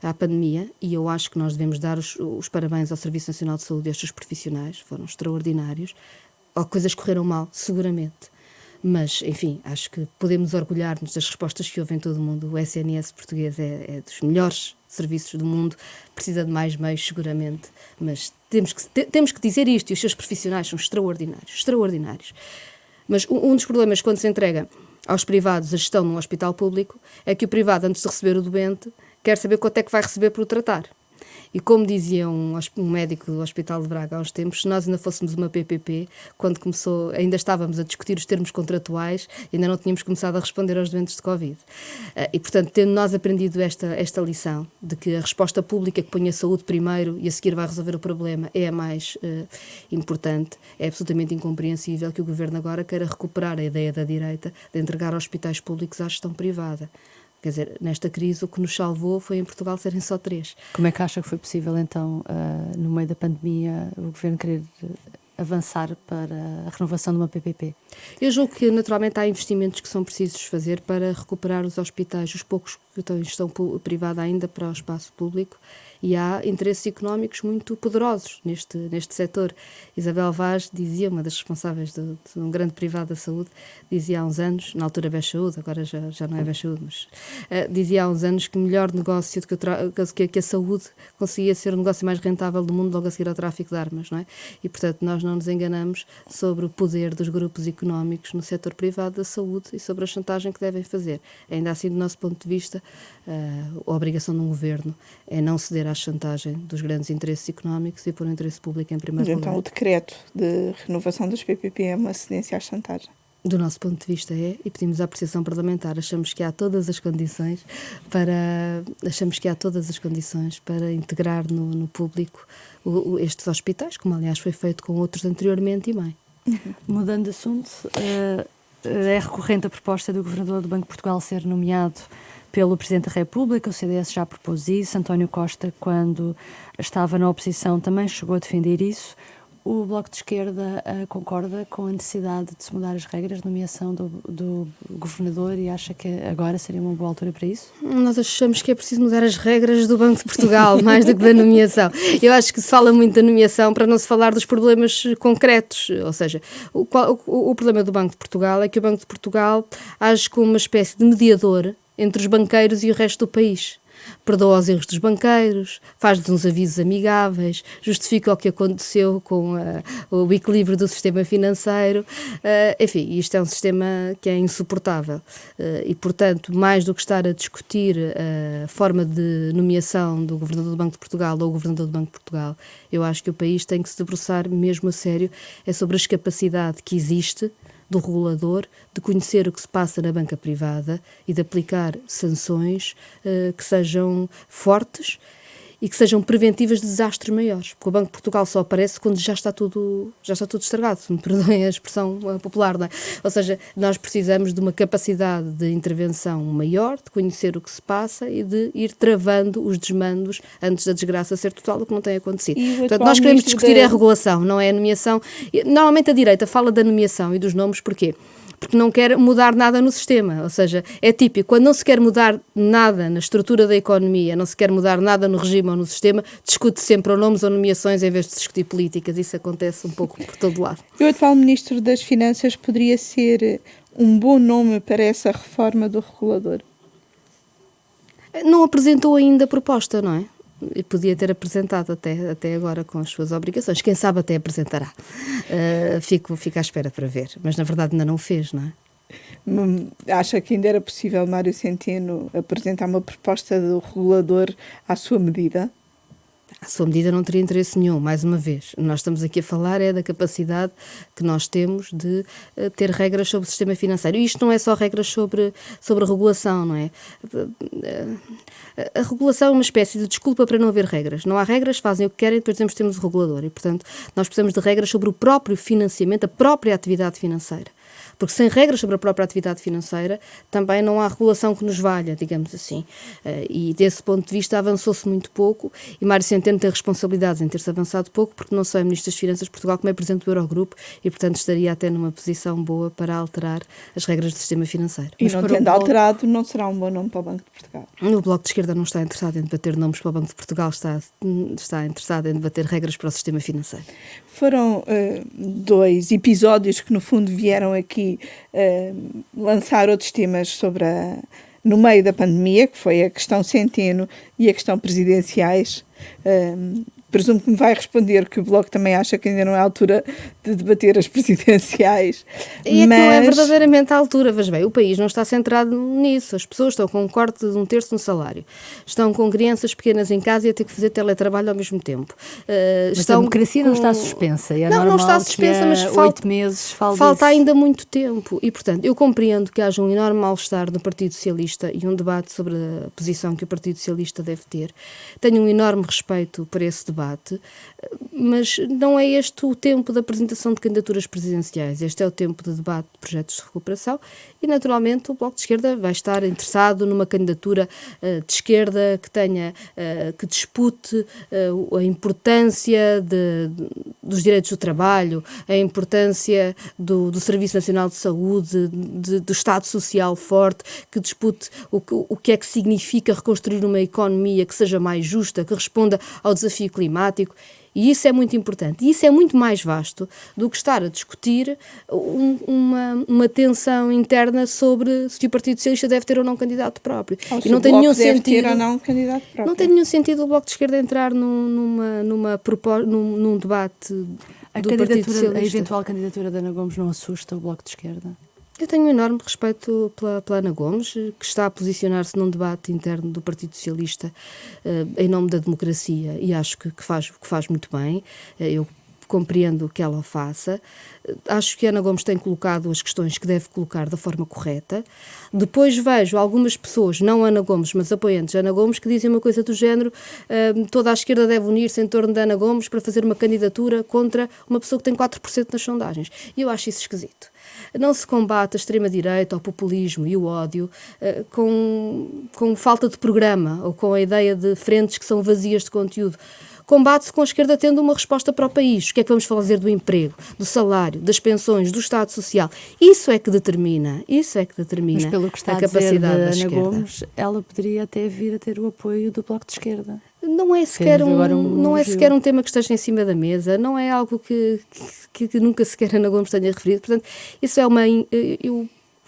à pandemia, e eu acho que nós devemos dar os parabéns ao Serviço Nacional de Saúde e aos seus profissionais, foram extraordinários. Coisas correram mal, seguramente. Mas, enfim, acho que podemos orgulhar-nos das respostas que houve em todo o mundo. O SNS português é dos melhores serviços do mundo, precisa de mais meios, seguramente. Mas temos que dizer isto, e os seus profissionais são extraordinários. Mas um dos problemas quando se entrega aos privados a gestão num hospital público é que o privado, antes de receber o doente, quer saber quanto é que vai receber por o tratar. E como dizia um médico do Hospital de Braga há uns tempos, se nós ainda fôssemos uma PPP, quando começou, ainda estávamos a discutir os termos contratuais, ainda não tínhamos começado a responder aos doentes de Covid. E, portanto, tendo nós aprendido esta lição, de que a resposta pública que põe a saúde primeiro e a seguir vai resolver o problema é a mais importante, é absolutamente incompreensível que o Governo agora queira recuperar a ideia da direita de entregar hospitais públicos à gestão privada. Quer dizer, nesta crise o que nos salvou foi em Portugal serem só 3. Como é que acha que foi possível, então, no meio da pandemia, o Governo querer avançar para a renovação de uma PPP? Eu julgo que, naturalmente, há investimentos que são precisos fazer para recuperar os hospitais, os poucos que estão em gestão privada ainda para o espaço público, e há interesses económicos muito poderosos neste setor. Isabel Vaz dizia, uma das responsáveis de um grande privado da saúde, dizia há uns anos, na altura BES Saúde, agora já não é BES Saúde, mas dizia há uns anos que o melhor negócio que a saúde conseguia ser o negócio mais rentável do mundo logo a seguir ao tráfico de armas, não é? E, portanto, nós não nos enganamos sobre o poder dos grupos económicos no setor privado da saúde e sobre a chantagem que devem fazer. Ainda assim, do nosso ponto de vista, a obrigação de um governo é não ceder à chantagem dos grandes interesses económicos e pôr o interesse público em primeiro lugar. Então o decreto de renovação das PPP é uma cedência à chantagem? Do nosso ponto de vista e pedimos a apreciação parlamentar. Achamos que há todas as condições para integrar no público estes hospitais, como aliás foi feito com outros anteriormente e bem. Mudando de assunto, é recorrente a proposta do Governador do Banco de Portugal ser nomeado pelo Presidente da República. O CDS já propôs isso. António Costa, quando estava na oposição, também chegou a defender isso. O Bloco de Esquerda concorda com a necessidade de se mudar as regras de nomeação do Governador e acha que agora seria uma boa altura para isso? Nós achamos que é preciso mudar as regras do Banco de Portugal, mais do que da nomeação. Eu acho que se fala muito da nomeação para não se falar dos problemas concretos. Ou seja, o problema do Banco de Portugal é que o Banco de Portugal age como uma espécie de mediador entre os banqueiros e o resto do país. Perdoa os erros dos banqueiros, faz-lhes uns avisos amigáveis, justifica o que aconteceu com o equilíbrio do sistema financeiro. Enfim, isto é um sistema que é insuportável. E, portanto, mais do que estar a discutir a forma de nomeação do Governador do Banco de Portugal ou o Governador do Banco de Portugal, eu acho que o país tem que se debruçar mesmo a sério sobre a capacidade que existe do regulador de conhecer o que se passa na banca privada e de aplicar sanções que sejam fortes e que sejam preventivas de desastres maiores, porque o Banco de Portugal só aparece quando já está tudo estragado, se me perdoem a expressão popular, não é? Ou seja, nós precisamos de uma capacidade de intervenção maior, de conhecer o que se passa e de ir travando os desmandos antes da desgraça ser total, o que não tem acontecido. Portanto, nós queremos discutir a regulação, não é a nomeação. Normalmente a direita fala da nomeação e dos nomes, porquê? Porque não quer mudar nada no sistema, ou seja, é típico, quando não se quer mudar nada na estrutura da economia, não se quer mudar nada no regime ou no sistema, discute sempre ou nomes ou nomeações em vez de discutir políticas. Isso acontece um pouco por todo lado. E o atual Ministro das Finanças poderia ser um bom nome para essa reforma do regulador? Não apresentou ainda a proposta, não é? E podia ter apresentado até agora com as suas obrigações. Quem sabe até apresentará. Fico à espera para ver. Mas, na verdade, ainda não o fez, não é? Acha que ainda era possível Mário Centeno apresentar uma proposta do regulador à sua medida? À sua medida não teria interesse nenhum, mais uma vez. Nós estamos aqui a falar da capacidade que nós temos de ter regras sobre o sistema financeiro. E isto não é só regras sobre a regulação, não é? A regulação é uma espécie de desculpa para não haver regras. Não há regras, fazem o que querem, depois temos o regulador. E, portanto, nós precisamos de regras sobre o próprio financiamento, a própria atividade financeira. Porque sem regras sobre a própria atividade financeira também não há regulação que nos valha, digamos assim. E desse ponto de vista avançou-se muito pouco e Mário Centeno tem responsabilidades em ter-se avançado pouco, porque não só é Ministro das Finanças de Portugal, como é Presidente do Eurogrupo e, portanto, estaria até numa posição boa para alterar as regras do sistema financeiro. E não tendo alterado, não será um bom nome para o Banco de Portugal. O Bloco de Esquerda não está interessado em debater nomes para o Banco de Portugal, está interessado em debater regras para o sistema financeiro. Foram 2 episódios que, no fundo, vieram aqui lançar outros temas sobre no meio da pandemia, que foi a questão Centeno e a questão presidenciais. Presumo que me vai responder que o Bloco também acha que ainda não é a altura de debater as presidenciais. E é que não é verdadeiramente a altura. Veja bem, o país não está centrado nisso. As pessoas estão com um corte de 1/3 no salário. Estão com crianças pequenas em casa e a ter que fazer teletrabalho ao mesmo tempo. Mas a democracia não está suspensa. É não está suspensa, mas 8 meses falta ainda muito tempo. E, portanto, eu compreendo que haja um enorme mal-estar no Partido Socialista e um debate sobre a posição que o Partido Socialista deve ter. Tenho um enorme respeito por esse debate. Mas não é este o tempo da apresentação de candidaturas presidenciais. Este é o tempo de debate de projetos de recuperação e, naturalmente, o Bloco de Esquerda vai estar interessado numa candidatura de esquerda que dispute a importância dos direitos do trabalho, a importância do Serviço Nacional de Saúde, do Estado Social forte, que dispute o que é que significa reconstruir uma economia que seja mais justa, que responda ao desafio climático. E isso é muito importante. E isso é muito mais vasto do que estar a discutir uma tensão interna sobre se o Partido Socialista deve ter ou não candidato próprio. E não tem nenhum sentido ter ou não candidato próprio. Não tem nenhum sentido o Bloco de Esquerda entrar num debate do Partido Socialista. A eventual candidatura da Ana Gomes não assusta o Bloco de Esquerda? Eu tenho um enorme respeito pela Ana Gomes, que está a posicionar-se num debate interno do Partido Socialista em nome da democracia e acho que faz muito bem. Eu compreendo que ela o faça. Acho que a Ana Gomes tem colocado as questões que deve colocar da forma correta. Depois vejo algumas pessoas, não Ana Gomes, mas apoiantes de Ana Gomes, que dizem uma coisa do género: toda a esquerda deve unir-se em torno de Ana Gomes para fazer uma candidatura contra uma pessoa que tem 4% nas sondagens. E eu acho isso esquisito. Não se combate a extrema-direita, o populismo e o ódio com falta de programa ou com a ideia de frentes que são vazias de conteúdo. Combate-se com a esquerda tendo uma resposta para o país. O que é que vamos fazer do emprego, do salário, das pensões, do Estado Social? Isso é que determina Mas pelo que está a capacidade da Ana esquerda. Gomes, ela poderia até vir a ter o apoio do Bloco de Esquerda. Não é sequer um tema que esteja em cima da mesa, não é algo que nunca sequer Ana Gomes tenha referido. Portanto, isso é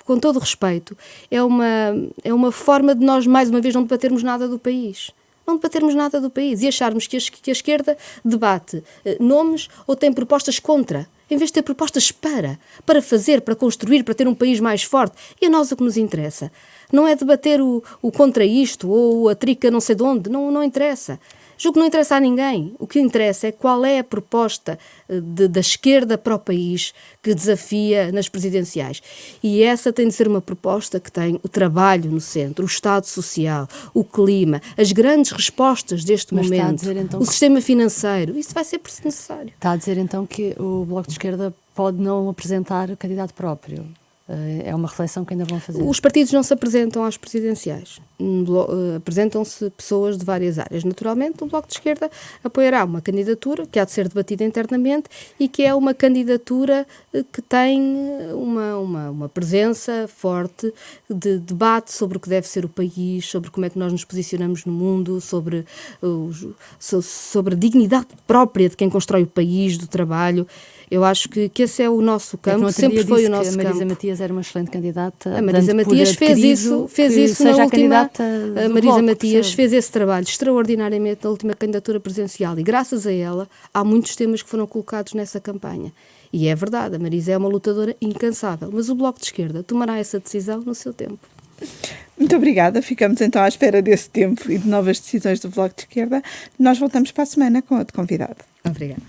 com todo o respeito, é uma forma de nós, mais uma vez, não debatermos nada do país. Não debatermos nada do país e acharmos que a esquerda debate nomes ou tem propostas contra, em vez de ter propostas para fazer, para construir, para ter um país mais forte. E a nós o que nos interessa não é debater o contra isto ou a trica não sei de onde, não interessa. Julgo que não interessa a ninguém. O que interessa é qual é a proposta da esquerda para o país que desafia nas presidenciais. E essa tem de ser uma proposta que tem o trabalho no centro, o Estado Social, o clima, as grandes respostas deste momento, o sistema financeiro. Isso vai ser necessário. Está a dizer então que o Bloco de Esquerda pode não apresentar candidato próprio? É uma reflexão que ainda vão fazer. Os partidos não se apresentam às presidenciais. Apresentam-se pessoas de várias áreas. Naturalmente, o Bloco de Esquerda apoiará uma candidatura que há de ser debatida internamente e que é uma candidatura que tem uma presença forte de debate sobre o que deve ser o país, sobre como é que nós nos posicionamos no mundo, sobre a dignidade própria de quem constrói o país, do trabalho. Eu acho que esse é o nosso campo, sempre foi o nosso campo. A Marisa Matias era uma excelente candidata. A Marisa Matias fez isso na última. A Marisa Matias fez esse trabalho extraordinariamente na última candidatura presidencial e graças a ela há muitos temas que foram colocados nessa campanha. E é verdade, a Marisa é uma lutadora incansável, mas o Bloco de Esquerda tomará essa decisão no seu tempo. Muito obrigada, ficamos então à espera desse tempo e de novas decisões do Bloco de Esquerda. Nós voltamos para a semana com outro convidado. Obrigada.